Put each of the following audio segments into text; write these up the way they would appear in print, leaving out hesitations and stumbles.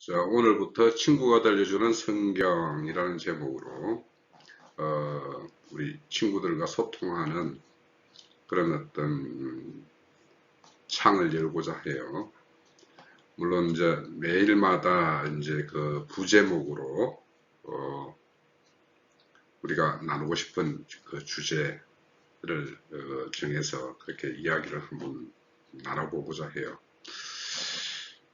자, 오늘부터 친구가 들려주는 성경이라는 제목으로 우리 친구들과 소통하는 그런 어떤 창을 열고자 해요. 물론 이제 매일마다 이제 그 부제목으로 우리가 나누고 싶은 그 주제를 정해서 그렇게 이야기를 한번 나눠보고자 해요.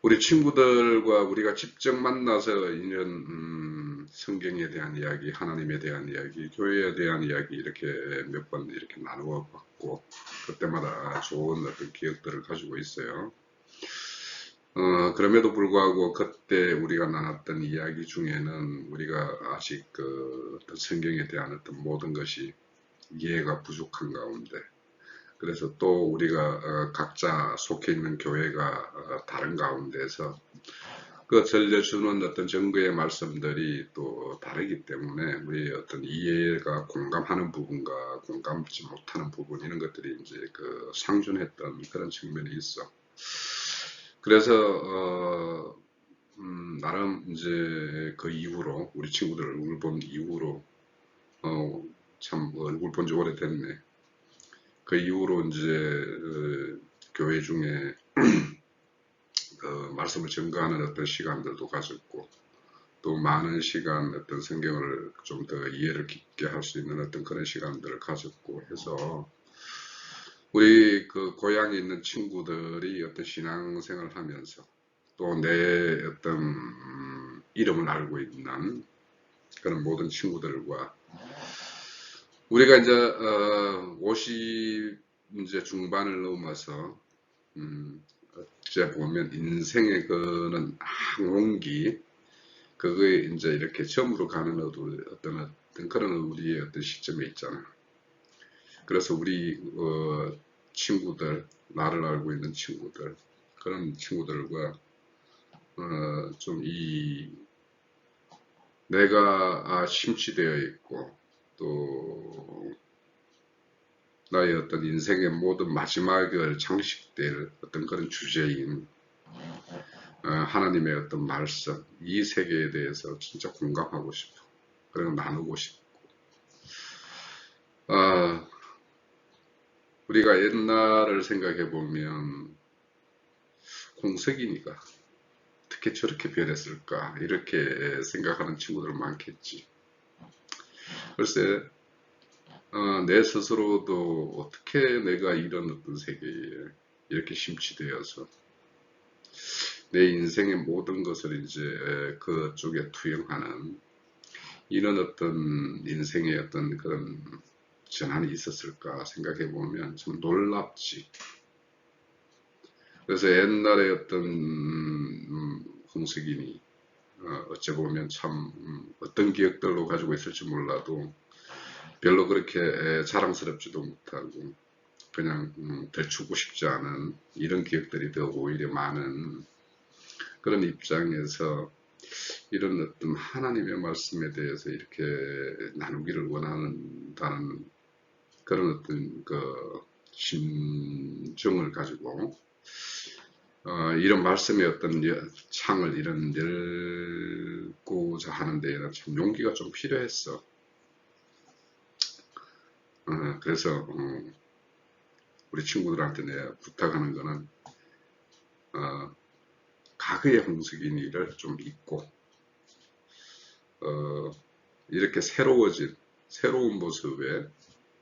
우리 친구들과 우리가 직접 만나서 이런 성경에 대한 이야기, 하나님에 대한 이야기, 교회에 대한 이야기 이렇게 몇 번 이렇게 나누어 봤고 그때마다 좋은 어떤 기억들을 가지고 있어요. 그럼에도 불구하고 그때 우리가 나눴던 이야기 중에는 우리가 아직 그 어떤 성경에 대한 어떤 모든 것이 이해가 부족한 가운데, 그래서 또 우리가 각자 속해 있는 교회가 다른 가운데서 그 들려주는 어떤 증거의 말씀들이 또 다르기 때문에 우리의 어떤 이해가 공감하는 부분과 공감하지 못하는 부분 이런 것들이 이제 그 상존했던 그런 측면이 있어. 그래서 나름 이제 그 이후로 우리 친구들 얼굴 본 이후로 참 얼굴 본 지 오래됐네. 그 이후로 이제 교회 중에 그 말씀을 증거하는 어떤 시간들도 가졌고 또 많은 시간 어떤 성경을 좀 더 이해를 깊게 할 수 있는 어떤 그런 시간들을 가졌고 해서 우리 그 고향에 있는 친구들이 어떤 신앙생활을 하면서 또 내 어떤 이름을 알고 있는 그런 모든 친구들과 우리가 이제 50 이제 중반을 넘어서 어째 보면 인생의 그는 항홍기 그거에 이제 이렇게 점으로 가는 어떤 그런 우리의 어떤 시점에 있잖아. 그래서 우리 친구들, 나를 알고 있는 친구들, 그런 친구들과 좀 내가 심취되어 있고 또 나의 어떤 인생의 모든 마지막을 장식될 어떤 그런 주제인 하나님의 어떤 말씀, 이 세계에 대해서 진짜 공감하고 싶어. 그리고 나누고 싶고. 우리가 옛날을 생각해 보면 홍석이니까 어떻게 저렇게 변했을까 이렇게 생각하는 친구들 많겠지. 글쎄 내 스스로도 어떻게 내가 이런 어떤 세계에 이렇게 심취되어서 내 인생의 모든 것을 이제 그쪽에 투영하는 이런 어떤 인생의 어떤 그런 전환이 있었을까 생각해 보면 참 놀랍지. 그래서 옛날에 어떤 홍석인이 어째 보면 참 어떤 기억들로 가지고 있을지 몰라도 별로 그렇게 자랑스럽지도 못하고 그냥 들추고 싶지 않은 이런 기억들이 더 오히려 많은 그런 입장에서 이런 어떤 하나님의 말씀에 대해서 이렇게 나누기를 원한다는 그런 어떤 그 심정을 가지고 이런 말씀의 어떤 창을 이런 열고자 하는 데에는 참 용기가 좀 필요했어. 그래서 우리 친구들한테 내가 부탁하는 거는 과거의 홍석인이를 좀 잊고 이렇게 새로운 모습의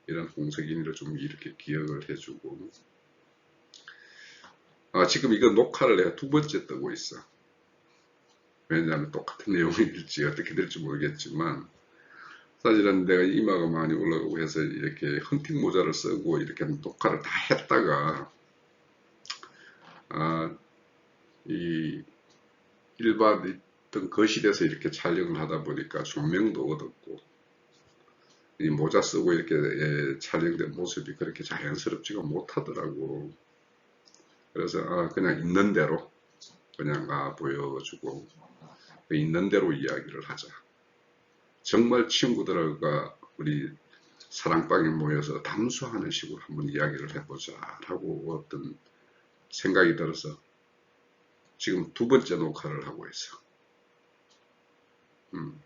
이런 홍석인이를 좀 이렇게 기억을 해주고 지금 이거 녹화를 내가 2번째 뜨고 있어. 왜냐하면 똑같은 내용일지 어떻게 될지 모르겠지만 사실은 내가 이마가 많이 올라가고 해서 이렇게 헌팅 모자를 쓰고 이렇게 녹화를 다 했다가 이 일반 어떤 거실에서 이렇게 촬영을 하다 보니까 조명도 어둡고 이 모자 쓰고 이렇게 촬영된 모습이 그렇게 자연스럽지가 못하더라고. 그래서 그냥 있는 대로 그냥 보여주고 있는 대로 이야기를 하자. 정말 친구들과 우리 사랑방에 모여서 담수하는 식으로 한번 이야기를 해보자 라고 어떤 생각이 들어서 지금 2번째 녹화를 하고 있어. 음,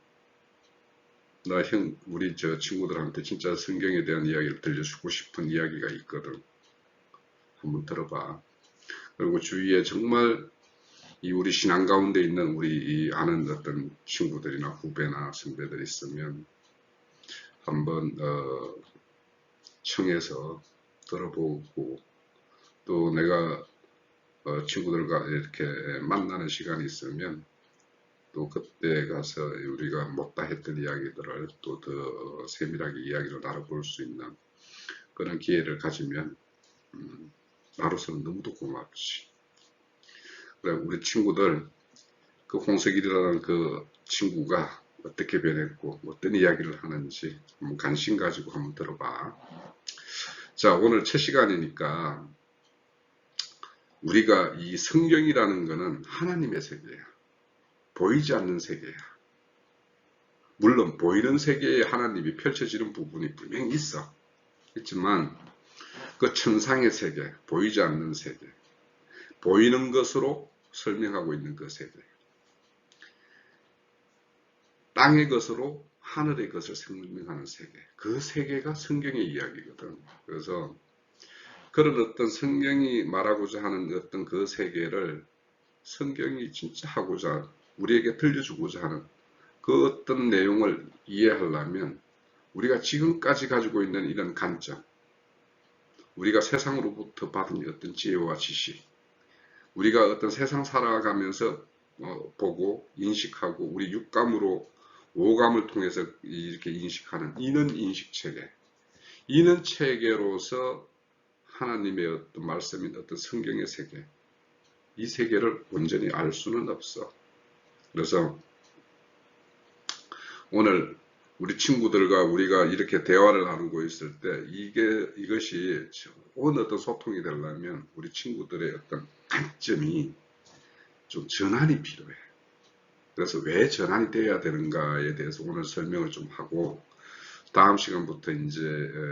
우리 저 친구들한테 진짜 성경에 대한 이야기를 들려주고 싶은 이야기가 있거든. 한번 들어봐. 그리고 주위에 정말 이 우리 신앙 가운데 있는 우리 이 아는 어떤 친구들이나 후배나 선배들 있으면 한번 청해서 들어보고, 또 내가 친구들과 이렇게 만나는 시간이 있으면 또 그때 가서 우리가 못다 했던 이야기들을 또 더 세밀하게 이야기를 나눠볼 수 있는 그런 기회를 가지면 나로서는 너무도 고맙지. 그래, 우리 친구들, 그 홍석일이라는 그 친구가 어떻게 변했고 어떤 이야기를 하는지 한번 관심 가지고 한번 들어봐. 자, 오늘 첫 시간이니까 우리가 이 성경이라는 것은 하나님의 세계야. 보이지 않는 세계야. 물론 보이는 세계에 하나님이 펼쳐지는 부분이 분명히 있어. 있지만 그 천상의 세계, 보이지 않는 세계, 보이는 것으로 설명하고 있는 그 세계, 땅의 것으로 하늘의 것을 설명하는 세계, 그 세계가 성경의 이야기거든. 그래서 그런 어떤 성경이 말하고자 하는 어떤 그 세계를 성경이 진짜 하고자, 우리에게 들려주고자 하는 그 어떤 내용을 이해하려면 우리가 지금까지 가지고 있는 이런 관점, 우리가 세상으로부터 받은 어떤 지혜와 지식, 우리가 어떤 세상 살아가면서 보고 인식하고 우리 육감으로 오감을 통해서 이렇게 인식하는 이는 인식체계, 이는 체계로서 하나님의 어떤 말씀인 어떤 성경의 세계, 이 세계를 온전히 알 수는 없어. 그래서 오늘 우리 친구들과 우리가 이렇게 대화를 나누고 있을 때 이것이 좋은 어떤 소통이 되려면 우리 친구들의 어떤 관점이 좀 전환이 필요해. 그래서 왜 전환이 돼야 되는가에 대해서 오늘 설명을 좀 하고 다음 시간부터 이제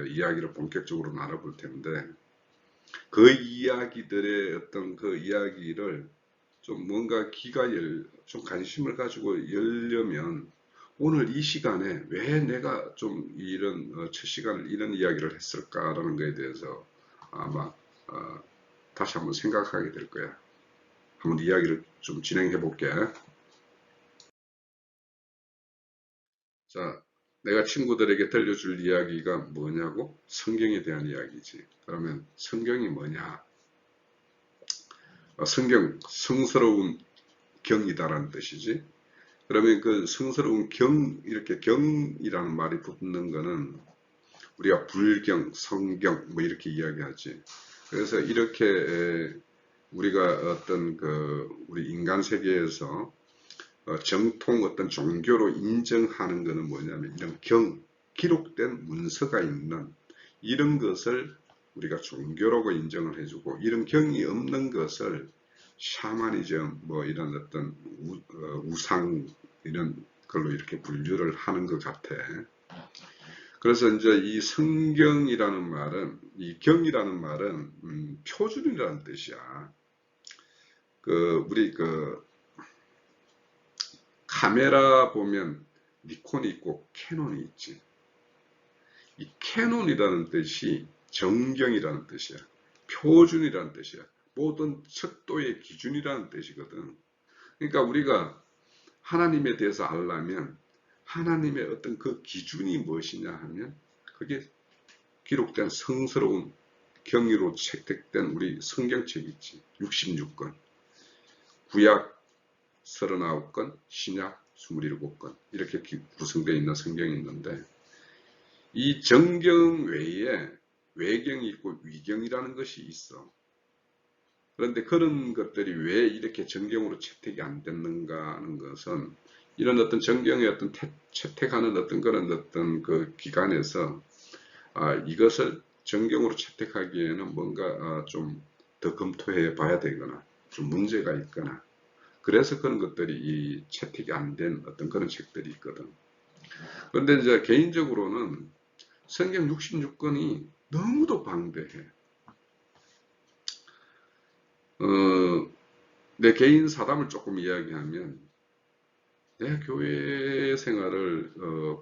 이야기를 본격적으로 나눠볼 텐데, 그 이야기들의 어떤 그 이야기를 좀 뭔가 좀 관심을 가지고 열려면 오늘 이 시간에 왜 내가 좀 이런 첫 시간을 이런 이야기를 했을까라는 것에 대해서 아마 다시 한번 생각하게 될 거야. 한번 이야기를 좀 진행해 볼게. 자, 내가 친구들에게 들려줄 이야기가 뭐냐고? 성경에 대한 이야기지. 그러면 성경이 뭐냐? 성경, 성스러운 경이다라는 뜻이지. 그러면 그 성스러운 이렇게 경이라는 말이 붙는 거는 우리가 불경, 성경 뭐 이렇게 이야기하지. 그래서 이렇게 우리가 어떤 우리 인간 세계에서 정통 어떤 종교로 인정하는 것은 뭐냐면 이런 기록된 문서가 있는 이런 것을 우리가 종교라고 인정을 해주고, 이런 경이 없는 것을 샤머니즘 뭐 이런 어떤 우상 이런 걸로 이렇게 분류를 하는 것 같아. 그래서 이제 이 성경이라는 말은, 이 경이라는 말은 표준이라는 뜻이야. 우리 카메라 보면 니콘이 있고 캐논이 있지. 이 캐논이라는 뜻이 정경이라는 뜻이야. 표준이라는 뜻이야. 모든 척도의 기준이라는 뜻이거든. 그러니까 우리가 하나님에 대해서 알려면 하나님의 어떤 그 기준이 무엇이냐 하면 그게 기록된 성스러운 경위로 채택된 우리 성경책이 있지. 66권. 구약 39권, 신약 27권 이렇게 구성되어 있는 성경이 있는데, 이 정경 외에 외경이 있고 위경이라는 것이 있어. 그런데 그런 것들이 왜 이렇게 정경으로 채택이 안 됐는가 하는 것은 이런 어떤 정경의 어떤 채택하는 어떤 그런 어떤 그 기관에서 이것을 정경으로 채택하기에는 뭔가 좀 더 검토해 봐야 되거나 좀 문제가 있거나, 그래서 그런 것들이 이 채택이 안 된 어떤 그런 책들이 있거든. 그런데 이제 개인적으로는 성경 66권이 너무도 방대해. 내 개인 사담을 조금 이야기하면, 내 교회 생활을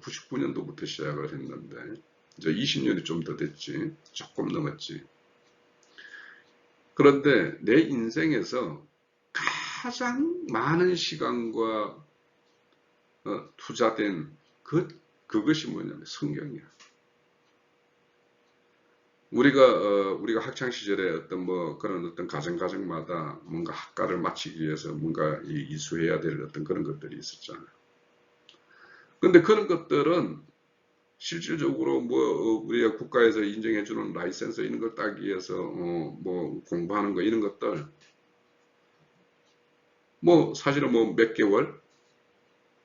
99년도부터 시작을 했는데 이제 20년이 좀 더 됐지. 조금 넘었지. 그런데 내 인생에서 가장 많은 시간과 투자된 그것이 뭐냐면 성경이야. 우리가 학창 시절에 어떤 뭐 그런 어떤 가정마다 뭔가 학과를 마치기 위해서 뭔가 이수해야 될 어떤 그런 것들이 있었잖아. 근데 그런 것들은 실질적으로 뭐 우리가 국가에서 인정해주는 라이센스 이런 걸 따기 위해서 뭐 공부하는 거 이런 것들 뭐 사실은 뭐 몇 개월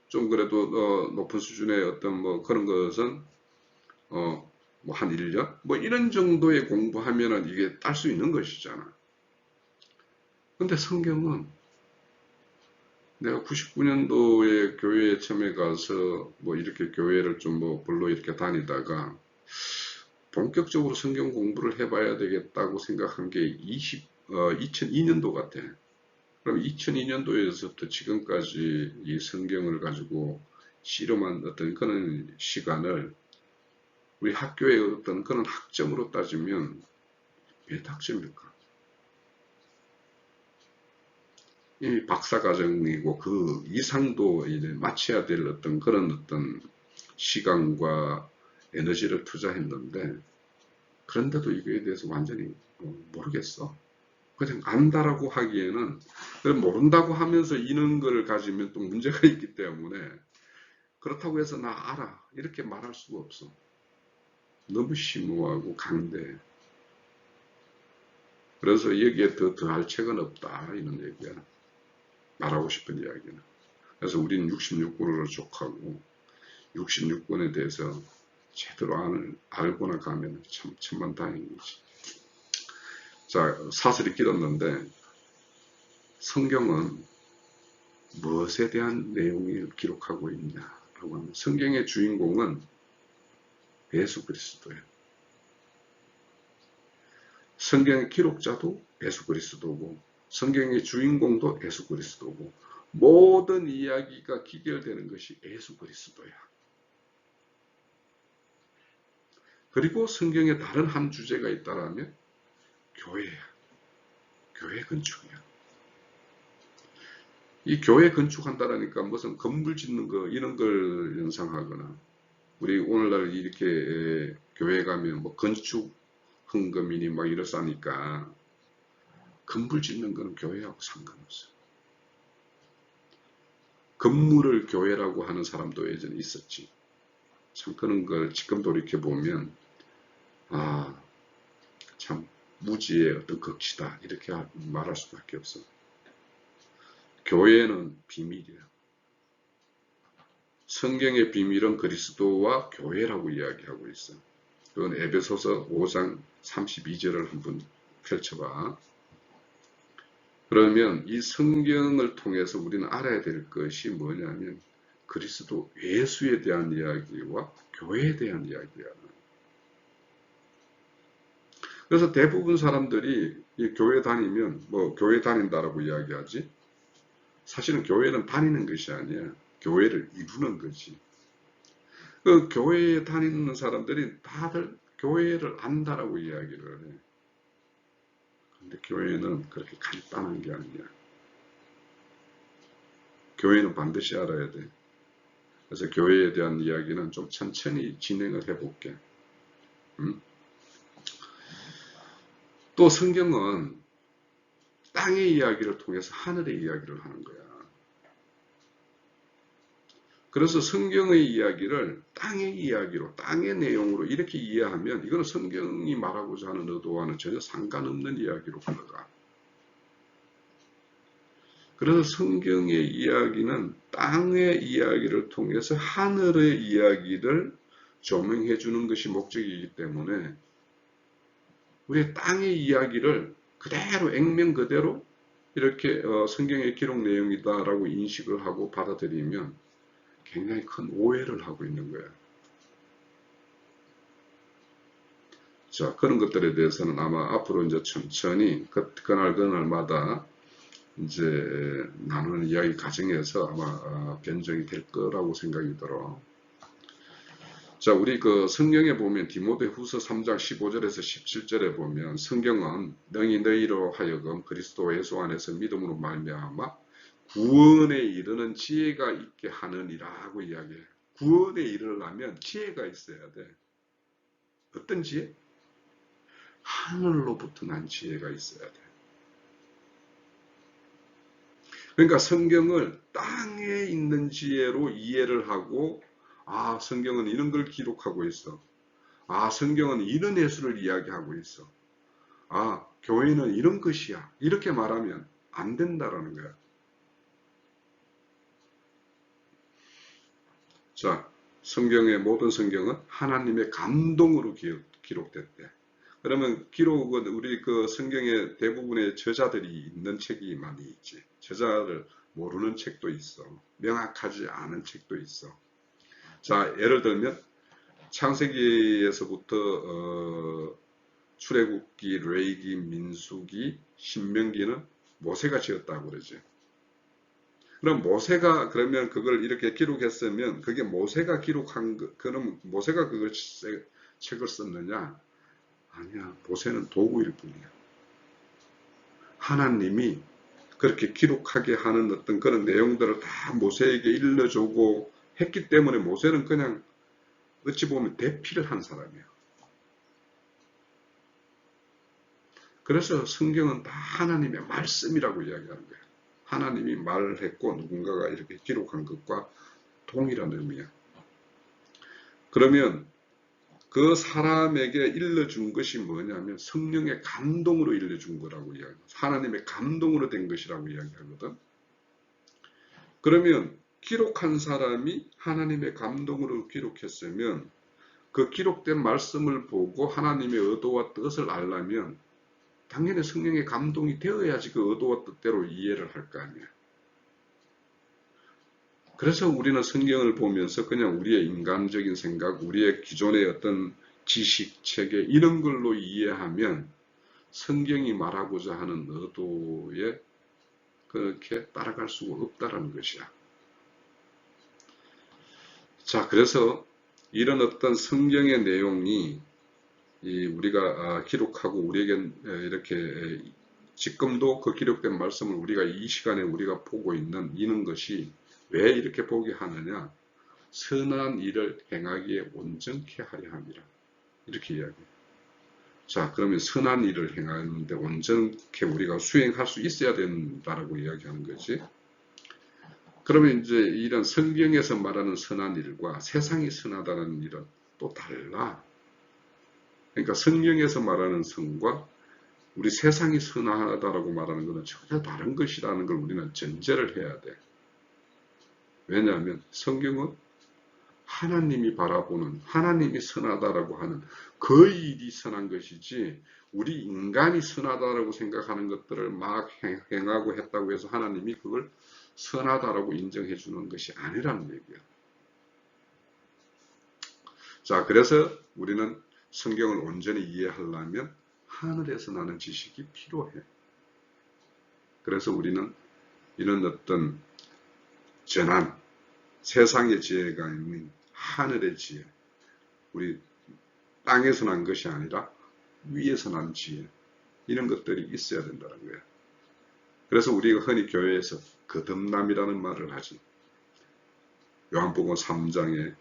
좀 그래도 높은 수준의 어떤 뭐 그런 것은 뭐 한 1년 뭐 이런 정도의 공부하면은 이게 딸 수 있는 것이잖아. 근데 성경은 내가 99년도에 교회에 처음에 가서 뭐 이렇게 교회를 좀 뭐 별로 이렇게 다니다가 본격적으로 성경 공부를 해봐야 되겠다고 생각한 게 2002년도 같아. 그럼 2002년도에서부터 지금까지 이 성경을 가지고 씨름한 어떤 그런 시간을 우리 학교의 어떤 그런 학점으로 따지면 몇 학점일까? 이 박사과정이고 그 이상도 이제 마쳐야 될 어떤 그런 어떤 시간과 에너지를 투자했는데 그런데도 이거에 대해서 완전히 모르겠어. 그냥 안다라고 하기에는 모른다고 하면서 이런 걸 가지면 또 문제가 있기 때문에 그렇다고 해서 나 알아 이렇게 말할 수가 없어. 너무 심오하고 강대. 그래서 여기에 더할 책은 없다 이런 얘기야. 말하고 싶은 이야기는. 그래서 우리는 66권으로 족하고 66권에 대해서 제대로 알고나 가면 참 천만다행이지. 자, 사슬이 길었는데 성경은 무엇에 대한 내용을 기록하고 있냐라고 하면 성경의 주인공은 예수 그리스도예요. 성경의 기록자도 예수 그리스도고 성경의 주인공도 예수 그리스도고 모든 이야기가 기결되는 것이 예수 그리스도야. 그리고 성경에 다른 한 주제가 있다라면 교회야. 교회 건축이야. 이 교회 건축한다라니까 무슨 건물 짓는 거 이런 걸 연상하거나 우리 오늘날 이렇게 교회 가면 뭐 건축 헌금이니 막 이렇사니까 건물 짓는 건 교회하고 상관없어. 건물을 교회라고 하는 사람도 예전에 있었지. 참 그런 걸 지금 돌이켜보면 참 무지의 어떤 극치다 이렇게 말할 수밖에 없어. 교회는 비밀이야. 성경의 비밀은 그리스도와 교회라고 이야기하고 있어. 그건 에베소서 5장 32절을 한번 펼쳐봐. 그러면 이 성경을 통해서 우리는 알아야 될 것이 뭐냐면 그리스도 예수에 대한 이야기와 교회에 대한 이야기야. 그래서 대부분 사람들이 이 교회 다니면 뭐 교회 다닌다라고 이야기하지. 사실은 교회는 다니는 것이 아니야. 교회를 이루는 거지. 그 교회에 다니는 사람들이 다들 교회를 안다라고 이야기를 해. 근데 교회는 그렇게 간단한 게 아니야. 교회는 반드시 알아야 돼. 그래서 교회에 대한 이야기는 좀 천천히 진행을 해볼게. 또 성경은 땅의 이야기를 통해서 하늘의 이야기를 하는 거야. 그래서 성경의 이야기를 땅의 이야기로, 땅의 내용으로 이렇게 이해하면 이거는 성경이 말하고자 하는 의도와는 전혀 상관없는 이야기로 흘러가. 그래서 성경의 이야기는 땅의 이야기를 통해서 하늘의 이야기를 조명해 주는 것이 목적이기 때문에 우리의 땅의 이야기를 그대로 액면 그대로 이렇게 성경의 기록 내용이다라고 인식을 하고 받아들이면 굉장히 큰 오해를 하고 있는 거예요. 자, 그런 것들에 대해서는 아마 앞으로 이제 천천히 그날마다 이제 나누는 이야기 과정에서 아마 변정이 될 거라고 생각이 들어. 자, 우리 그 성경에 보면 디모데후서 3장 15절에서 17절에 보면 성경은 능히 너희로 하여금 그리스도 예수 안에서 믿음으로 말미암아 구원에 이르는 지혜가 있게 하느니라고 이야기해. 구원에 이르려면 지혜가 있어야 돼. 어떤 지혜? 하늘로부터 난 지혜가 있어야 돼. 그러니까 성경을 땅에 있는 지혜로 이해를 하고, 아, 성경은 이런 걸 기록하고 있어. 아, 성경은 이런 예수를 이야기하고 있어. 아, 교회는 이런 것이야. 이렇게 말하면 안 된다라는 거야. 자, 성경의 모든 성경은 하나님의 감동으로 기록됐대. 그러면 기록은 우리 그 성경의 대부분의 저자들이 있는 책이 많이 있지. 저자를 모르는 책도 있어. 명확하지 않은 책도 있어. 자, 예를 들면 창세기에서부터 출애굽기, 레위기, 민수기, 신명기는 모세가 지었다고 그러지. 그럼 모세가 그러면 그걸 이렇게 기록했으면 그게 모세가 기록한 거, 그럼 모세가 그걸 책을 썼느냐? 아니야. 모세는 도구일 뿐이야. 하나님이 그렇게 기록하게 하는 어떤 그런 내용들을 다 모세에게 일러주고 했기 때문에 모세는 그냥 어찌 보면 대피를 한 사람이야. 그래서 성경은 다 하나님의 말씀이라고 이야기하는 거야. 하나님이 말을 했고 누군가가 이렇게 기록한 것과 동일한 의미야. 그러면 그 사람에게 일러준 것이 뭐냐면 성령의 감동으로 일러준 거라고 이야기해요. 하나님의 감동으로 된 것이라고 이야기하거든. 그러면 기록한 사람이 하나님의 감동으로 기록했으면 그 기록된 말씀을 보고 하나님의 의도와 뜻을 알려면 당연히 성령의 감동이 되어야지 그 의도와 뜻대로 이해를 할 거 아니야. 그래서 우리는 성경을 보면서 그냥 우리의 인간적인 생각, 우리의 기존의 어떤 지식, 체계 이런 걸로 이해하면 성경이 말하고자 하는 의도에 그렇게 따라갈 수가 없다라는 것이야. 자, 그래서 이런 어떤 성경의 내용이 우리가 기록하고 우리에게 이렇게 지금도 그 기록된 말씀을 우리가 이 시간에 우리가 보고 있는 것이 왜 이렇게 보게 하느냐? 선한 일을 행하기에 온전케 하려 함이라. 이렇게 이야기해요. 자, 그러면 선한 일을 행하는데 온전케 우리가 수행할 수 있어야 된다라고 이야기하는 거지. 그러면 이제 이런 성경에서 말하는 선한 일과 세상이 선하다는 일은 또 달라. 그러니까 성경에서 말하는 선과 우리 세상이 선하다라고 말하는 것은 전혀 다른 것이라는 걸 우리는 전제를 해야 돼. 왜냐하면 성경은 하나님이 바라보는 하나님이 선하다라고 하는 그 일이 선한 것이지 우리 인간이 선하다라고 생각하는 것들을 막 행하고 했다고 해서 하나님이 그걸 선하다라고 인정해 주는 것이 아니라는 얘기야. 자, 그래서 우리는 성경을 온전히 이해하려면 하늘에서 나는 지식이 필요해. 그래서 우리는 이런 어떤 전한 세상의 지혜가 있는 하늘의 지혜, 우리 땅에서 난 것이 아니라 위에서 난 지혜, 이런 것들이 있어야 된다는 거예요. 그래서 우리가 흔히 교회에서 거듭남이라는 말을 하지. 요한복음 3장에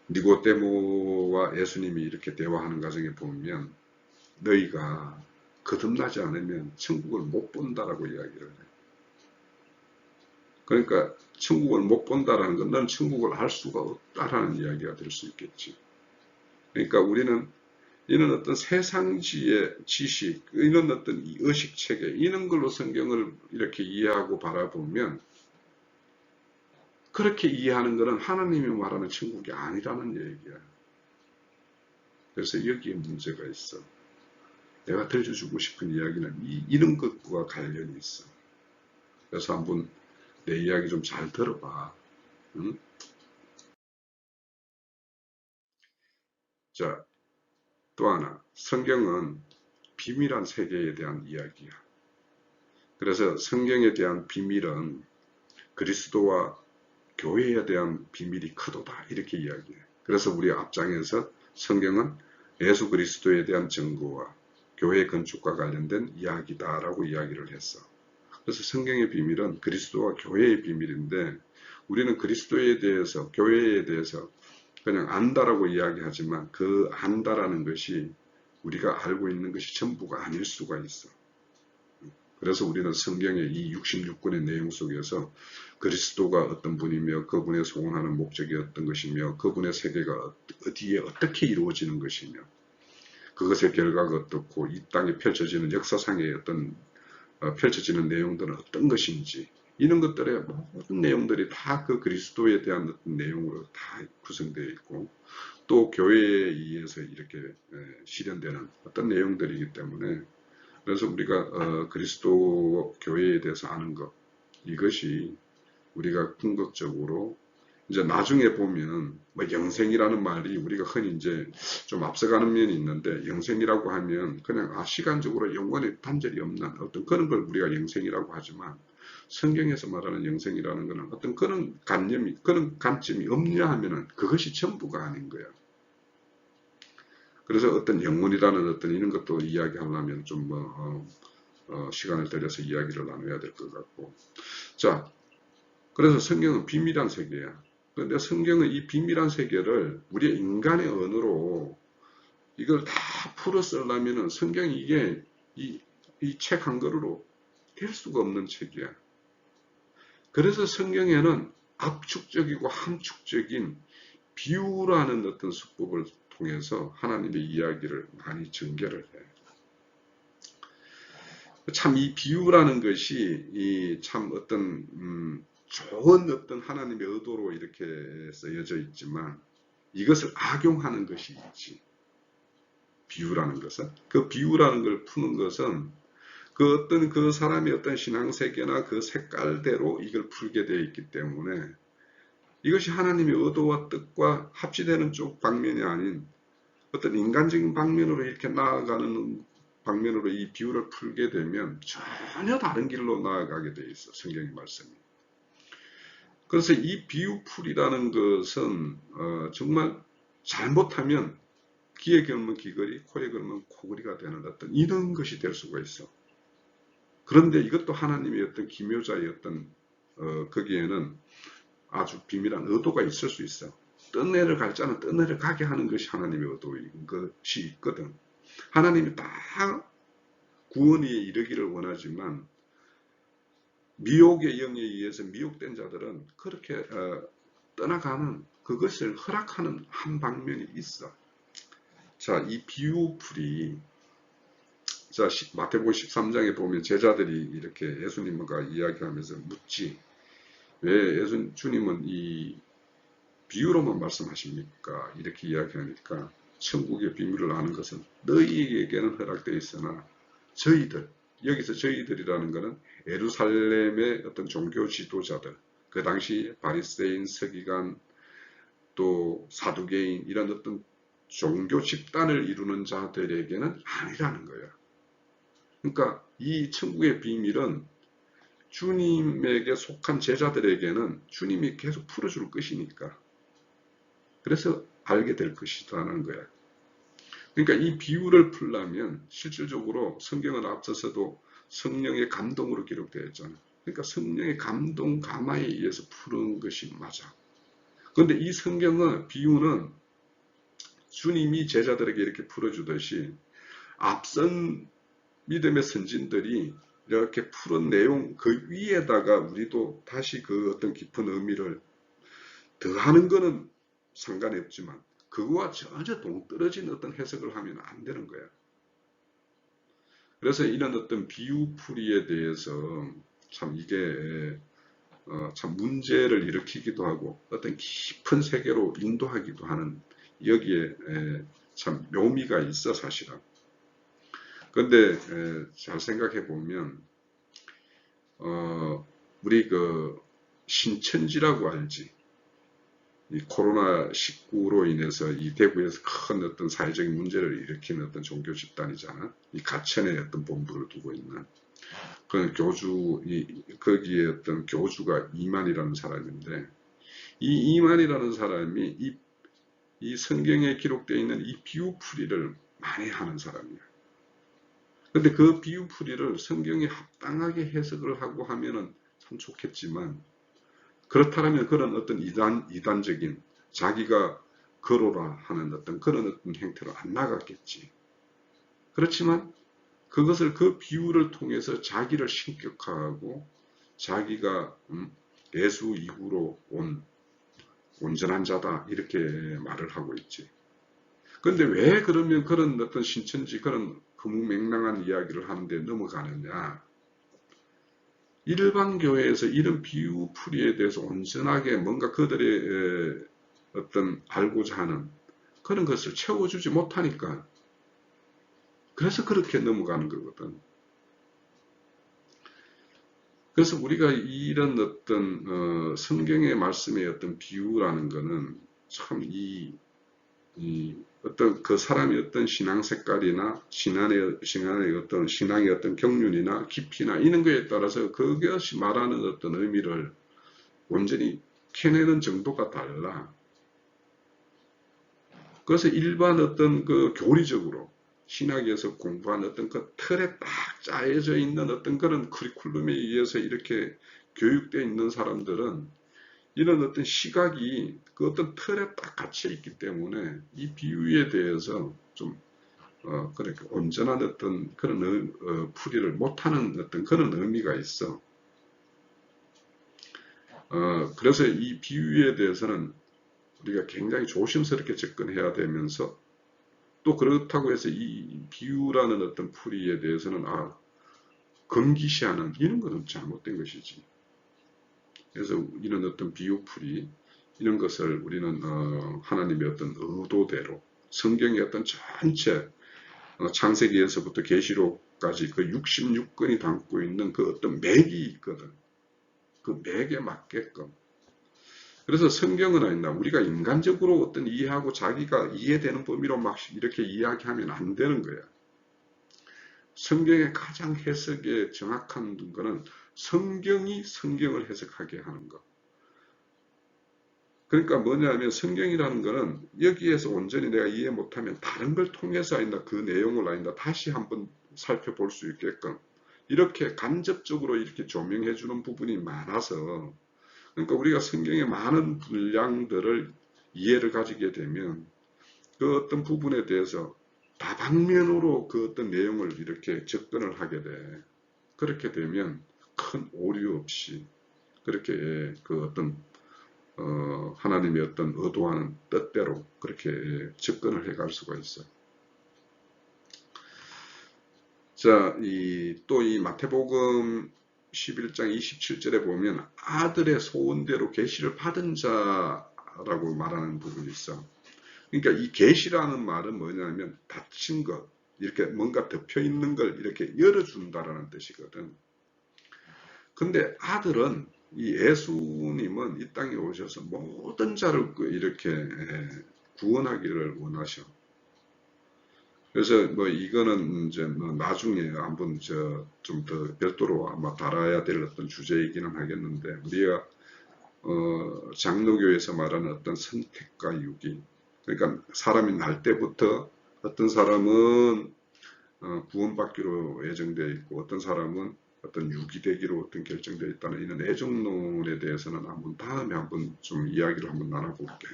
니고데모와 예수님이 이렇게 대화하는 과정에 보면 너희가 거듭나지 않으면 천국을 못 본다라고 이야기를 해요. 그러니까 천국을 못 본다라는 건 넌 천국을 알 수가 없다라는 이야기가 될 수 있겠지. 그러니까 우리는 이런 어떤 세상지의 지식, 이런 어떤 의식체계, 이런 걸로 성경을 이렇게 이해하고 바라보면 그렇게 이해하는 것은 하나님이 말하는 천국이 아니라는 얘기야. 그래서 여기에 문제가 있어. 내가 들려주고 싶은 이야기는 이런 것과 관련이 있어. 그래서 한번 내 이야기 좀 잘 들어봐. 응? 자, 또 하나. 성경은 비밀한 세계에 대한 이야기야. 그래서 성경에 대한 비밀은 그리스도와 교회에 대한 비밀이 크도다 이렇게 이야기해요. 그래서 우리 앞장에서 성경은 예수 그리스도에 대한 증거와 교회 건축과 관련된 이야기다라고 이야기를 했어. 그래서 성경의 비밀은 그리스도와 교회의 비밀인데 우리는 그리스도에 대해서 교회에 대해서 그냥 안다라고 이야기하지만 그 안다라는 것이 우리가 알고 있는 것이 전부가 아닐 수가 있어. 그래서 우리는 성경의 이 66권의 내용 속에서 그리스도가 어떤 분이며 그분의 소원하는 목적이 어떤 것이며 그분의 세계가 어디에 어떻게 이루어지는 것이며 그것의 결과가 어떻고 이 땅에 펼쳐지는 역사상의 어떤 펼쳐지는 내용들은 어떤 것인지 이런 것들의 모든 내용들이 다 그 그리스도에 대한 어떤 내용으로 다 구성되어 있고 또 교회에 의해서 이렇게 실현되는 어떤 내용들이기 때문에 그래서 우리가 그리스도 교회에 대해서 아는 것 이것이 우리가 궁극적으로 이제 나중에 보면 뭐 영생이라는 말이 우리가 흔히 이제 좀 앞서가는 면이 있는데 영생이라고 하면 그냥 시간적으로 영원히 단절이 없는 어떤 그런 걸 우리가 영생이라고 하지만 성경에서 말하는 영생이라는 것은 어떤 그런 관념이 그런 관점이 없냐 하면은 그것이 전부가 아닌 거야. 그래서 어떤 영혼이라는 어떤 이런 것도 이야기하려면 좀 시간을 들여서 이야기를 나눠야 될 것 같고. 자, 그래서 성경은 비밀한 세계야. 그런데 성경은 이 비밀한 세계를 우리의 인간의 언어로 이걸 다 풀어 쓰려면은 성경이 이게 이 책 한 권으로 될 수가 없는 책이야. 그래서 성경에는 압축적이고 함축적인 비유라는 어떤 수법을 통해서 하나님의 이야기를 많이 전개를 해. 참 이 비유라는 것이 참 어떤 좋은 어떤 하나님의 의도로 이렇게 쓰여져 있지만 이것을 악용하는 것이 있지. 비유라는 것은 그 비유라는 걸 푸는 것은 그 어떤 그 사람의 어떤 신앙세계나 그 색깔대로 이걸 풀게 되어 있기 때문에 이것이 하나님의 의도와 뜻과 합치되는 쪽 방면이 아닌 어떤 인간적인 방면으로 이렇게 나아가는 방면으로 이 비유를 풀게 되면 전혀 다른 길로 나아가게 돼 있어 성경의 말씀이. 그래서 이 비유풀이라는 것은 정말 잘못하면 귀에 걸면 귀걸이, 코에 걸면 코걸이가 되는 어떤 이런 것이 될 수가 있어. 그런데 이것도 하나님의 어떤 기묘자의 어떤 거기에는 아주 비밀한 의도가 있을 수 있어. 뜬내를 갈 자는 뜬내를 가게 하는 것이 하나님의 의도인 것이 있거든. 하나님이 다 구원에 이르기를 원하지만 미혹의 영에 의해서 미혹된 자들은 그렇게 떠나가는 그것을 허락하는 한 방면이 있어. 자, 이 비유풀이 자, 마태복음 13장에 보면 제자들이 이렇게 예수님과 이야기하면서 묻지. 왜 주님은 이 비유로만 말씀하십니까? 이렇게 이야기하니까 천국의 비밀을 아는 것은 너희에게는 허락되어 있으나 저희들, 여기서 저희들이라는 것은 예루살렘의 어떤 종교 지도자들, 그 당시 바리새인, 서기관, 또 사두개인 이런 어떤 종교 집단을 이루는 자들에게는 아니라는 거야. 그러니까 이 천국의 비밀은 주님에게 속한 제자들에게는 주님이 계속 풀어줄 것이니까. 그래서 알게 될 것이라는 거야. 그러니까 이 비유를 풀려면 실질적으로 성경은 앞서서도 성령의 감동으로 기록되어 있잖아. 그러니까 성령의 감동, 감화에 의해서 푸는 것이 맞아. 그런데 이 성경은 비유는 주님이 제자들에게 이렇게 풀어주듯이 앞선 믿음의 선진들이 이렇게 푸른 내용 그 위에다가 우리도 다시 그 어떤 깊은 의미를 더하는 것은 상관이 없지만 그거와 전혀 동떨어진 어떤 해석을 하면 안 되는 거야. 그래서 이런 어떤 비유풀이에 대해서 참 이게 참 문제를 일으키기도 하고 어떤 깊은 세계로 인도하기도 하는 여기에 참 묘미가 있어 사실은. 그런데 잘 생각해 보면 우리 그 신천지라고 알지? 이 코로나19로 인해서 이 대구에서 큰 어떤 사회적인 문제를 일으키는 어떤 종교 집단이잖아. 이 가천에 어떤 본부를 두고 있는. 그 거기에 어떤 교주가 이만이라는 사람인데, 이 이만이라는 사람이 이 성경에 기록되어 있는 이 비유풀이를 많이 하는 사람이에요. 근데 그 비유풀이를 성경에 합당하게 해석을 하고 하면은 참 좋겠지만, 그렇다면 그런 어떤 이단적인 자기가 거로라 하는 어떤 그런 어떤 행태로 안 나갔겠지. 그렇지만 그것을 그 비유를 통해서 자기를 신격화하고 자기가 예수 이후로 온 온전한 자다 이렇게 말을 하고 있지. 그런데 왜 그러면 그런 어떤 신천지 그런 허무맹랑한 이야기를 하는데 넘어가느냐. 일반 교회에서 이런 비유풀이에 대해서 온전하게 뭔가 그들의 어떤 알고자 하는 그런 것을 채워주지 못하니까 그래서 그렇게 넘어가는 거거든. 그래서 우리가 이런 어떤 성경의 말씀의 어떤 비유라는 거는 참 이 어떤 그 사람의 어떤 신앙 색깔이나 신앙의 어떤 신앙의 어떤 경륜이나 깊이나 이런 거에 따라서 그것이 말하는 어떤 의미를 완전히 캐내는 정도가 달라. 그래서 일반 어떤 그 교리적으로 신학에서 공부한 어떤 그 틀에 딱 짜여져 있는 어떤 그런 커리큘럼에 의해서 이렇게 교육되어 있는 사람들은 이런 어떤 시각이 그 어떤 틀에 딱 갇혀 있기 때문에 이 비유에 대해서 좀 그렇게 온전한 어떤 그런 풀이를 못하는 어떤 그런 의미가 있어. 그래서 이 비유에 대해서는 우리가 굉장히 조심스럽게 접근해야 되면서 또 그렇다고 해서 이 비유라는 어떤 풀이에 대해서는 금기시하는 이런 것은 잘못된 것이지. 그래서 이런 어떤 비유풀이 이런 것을 우리는 하나님의 어떤 의도대로 성경의 어떤 전체 창세기에서부터 계시록까지 그 66권이 담고 있는 그 어떤 맥이 있거든. 그 맥에 맞게끔. 그래서 성경은 아니다. 우리가 인간적으로 어떤 이해하고 자기가 이해되는 범위로 막 이렇게 이야기하면 안 되는 거야. 성경의 가장 해석에 정확한 거는 성경이 성경을 해석하게 하는 것. 그러니까 뭐냐면 성경이라는 거는 여기에서 온전히 내가 이해 못하면 다른 걸 통해서 아니다. 그 내용을 아니다. 다시 한번 살펴볼 수 있게끔 이렇게 간접적으로 이렇게 조명해 주는 부분이 많아서 그러니까 우리가 성경의 많은 분량들을 이해를 가지게 되면 그 어떤 부분에 대해서 다방면으로 그 어떤 내용을 이렇게 접근을 하게 돼. 그렇게 되면 큰 오류 없이 그렇게 그 어떤 하나님의 어떤 의도하는 뜻대로 그렇게 접근을 해갈 수가 있어. 자, 또 이 마태복음 11장 27절에 보면 아들의 소원대로 계시를 받은 자라고 말하는 부분이 있어. 그러니까 이 계시라는 말은 뭐냐면 닫힌 것, 이렇게 뭔가 덮여 있는 걸 이렇게 열어준다라는 뜻이거든. 근데 아들은 이 예수님은 이 땅에 오셔서 모든 자를 이렇게 구원하기를 원하셔. 그래서 뭐 이거는 이제 뭐 나중에 한번 좀 더 별도로 아마 다뤄야 될 어떤 주제이기는 하겠는데 우리가 장로교에서 말하는 어떤 선택과 유기, 그러니까 사람이 날 때부터 어떤 사람은 구원받기로 예정되어 있고 어떤 사람은 어떤 유기되기로 어떤 결정되어 있다는 이런 애정론에 대해서는 한번 다음에 한번 좀 이야기를 한번 나눠볼게.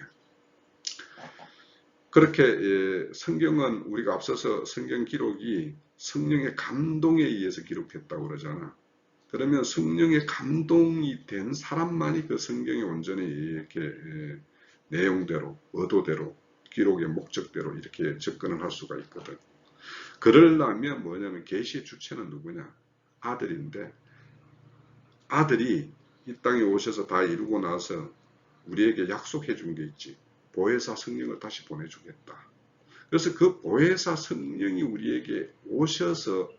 그렇게 성경은 우리가 앞서서 성경 기록이 성령의 감동에 의해서 기록했다고 그러잖아. 그러면 성령의 감동이 된 사람만이 그 성경에 온전히 이렇게 내용대로, 의도대로, 기록의 목적대로 이렇게 접근을 할 수가 있거든. 그러려면 뭐냐면 계시의 주체는 누구냐? 아들인데 아들이 이 땅에 오셔서 다 이루고 나서 우리에게 약속해 준 게 있지. 보혜사 성령을 다시 보내주겠다. 그래서 그 보혜사 성령이 우리에게 오셔서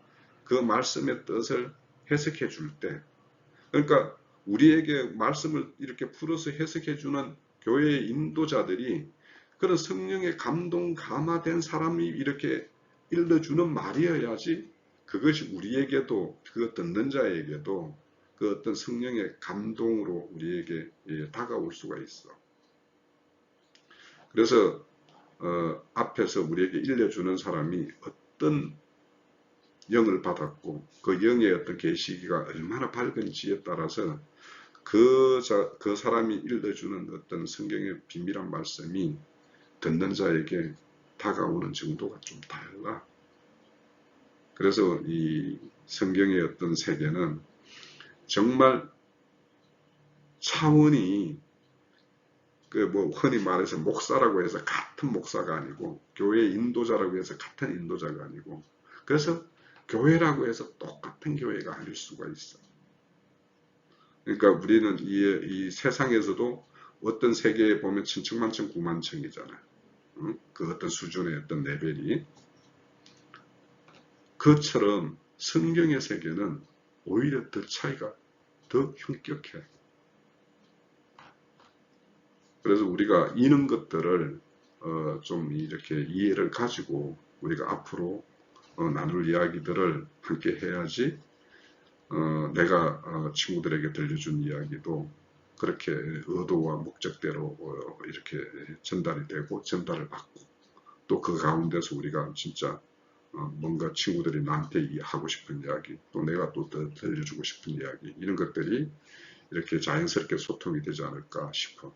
그 말씀의 뜻을 해석해 줄 때, 그러니까 우리에게 말씀을 이렇게 풀어서 해석해 주는 교회의 인도자들이 그런 성령의 감동 감화된 사람이 이렇게 일러주는 말이어야지 그것이 우리에게도 그 듣는 자에게도 그 어떤 성령의 감동으로 우리에게 다가올 수가 있어. 그래서 앞에서 우리에게 일러주는 사람이 어떤 영을 받았고 그 영의 어떤 계시기가 얼마나 밝은지에 따라서 그 사람이 일러주는 어떤 성경의 비밀한 말씀이 듣는 자에게 다가오는 정도가 좀 달라. 그래서 이 성경의 어떤 세계는 정말 차원이 그 뭐 흔히 말해서 목사라고 해서 같은 목사가 아니고 교회 인도자라고 해서 같은 인도자가 아니고 그래서 교회라고 해서 똑같은 교회가 아닐 수가 있어. 그러니까 우리는 이 세상에서도 어떤 세계에 보면 천천만천 구만천이잖아. 응? 그 어떤 수준의 어떤 레벨이. 그처럼 성경의 세계는 오히려 더 차이가 더 현격해. 그래서 우리가 이런 것들을 좀 이렇게 이해를 가지고 우리가 앞으로 나눌 이야기들을 함께 해야지 내가 친구들에게 들려준 이야기도 그렇게 의도와 목적대로 이렇게 전달이 되고 전달을 받고 또 그 가운데서 우리가 진짜 뭔가 친구들이 나한테 하고 싶은 이야기 또 내가 또 들려주고 싶은 이야기 이런 것들이 이렇게 자연스럽게 소통이 되지 않을까 싶어.